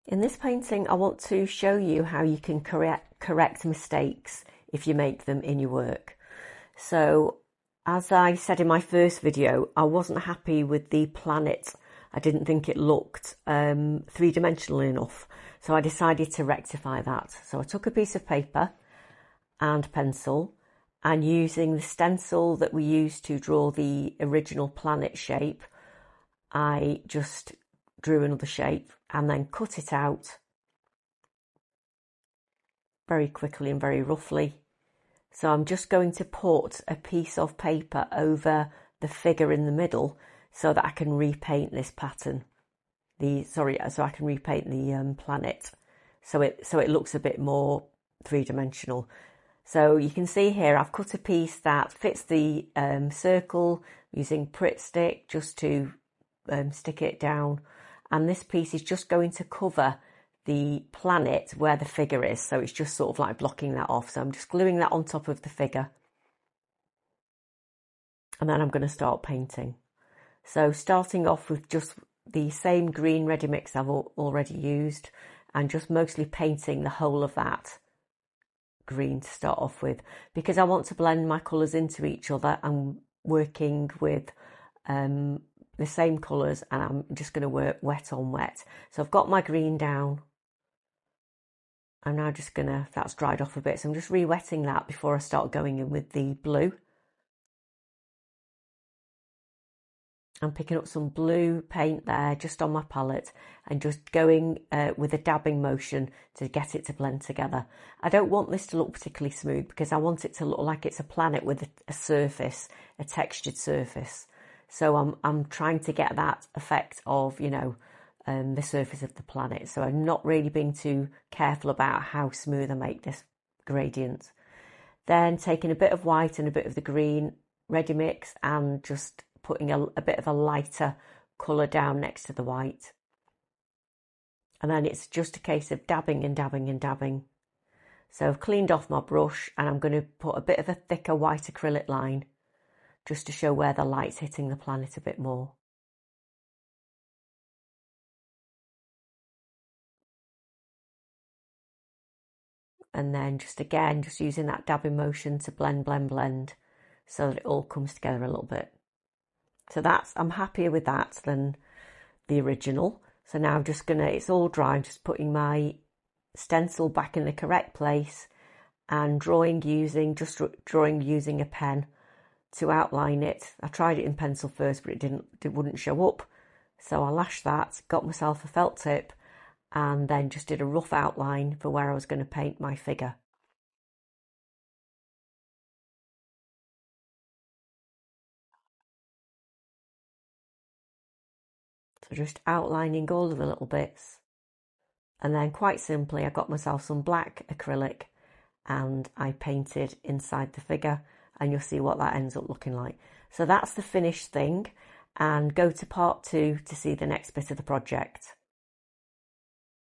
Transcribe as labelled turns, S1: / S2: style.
S1: In this painting, I want to show you how you can correct mistakes if you make them in your work. So, as I said in my first video, I wasn't happy with the planet. I didn't think it looked three-dimensional enough. So I decided to rectify that. So I took a piece of paper and pencil, and using the stencil that we used to draw the original planet shape, I just drew another shape and then cut it out very quickly and very roughly. So I'm just going to put a piece of paper over the figure in the middle so that I can repaint this pattern. So I can repaint the planet so it looks a bit more three-dimensional. So you can see here I've cut a piece that fits the circle using Pritt stick just to stick it down, and this piece is just going to cover the planet where the figure is, so it's just sort of like blocking that off. So I'm just gluing that on top of the figure, and then I'm going to start painting. So starting off with just the same green ready mix I've already used, and just mostly painting the whole of that green to start off with, because I want to blend my colours into each other. I'm working with the same colours, and I'm just going to work wet on wet. So I've got my green down. I'm now just going to, that's dried off a bit, so I'm just re-wetting that before I start going in with the blue. I'm picking up some blue paint there just on my palette and just going with a dabbing motion to get it to blend together. I don't want this to look particularly smooth because I want it to look like it's a planet with a surface, a textured surface. So I'm trying to get that effect of, you know, the surface of the planet. So I'm not really being too careful about how smooth I make this gradient. Then taking a bit of white and a bit of the green ready mix and just putting a bit of a lighter colour down next to the white. And then it's just a case of dabbing and dabbing and dabbing. So I've cleaned off my brush and I'm going to put a bit of a thicker white acrylic line just to show where the light's hitting the planet a bit more. And then just again, just using that dabbing motion to blend so that it all comes together a little bit. So I'm happier with that than the original. So now I'm just gonna, it's all dry, I'm just putting my stencil back in the correct place and drawing using a pen to outline it. I tried it in pencil first, but it wouldn't show up. So I lashed that, got myself a felt tip, and then just did a rough outline for where I was going to paint my figure. So just outlining all of the little bits. And then quite simply, I got myself some black acrylic and I painted inside the figure, and you'll see what that ends up looking like. So that's the finished thing, and go to part 2 to see the next bit of the project.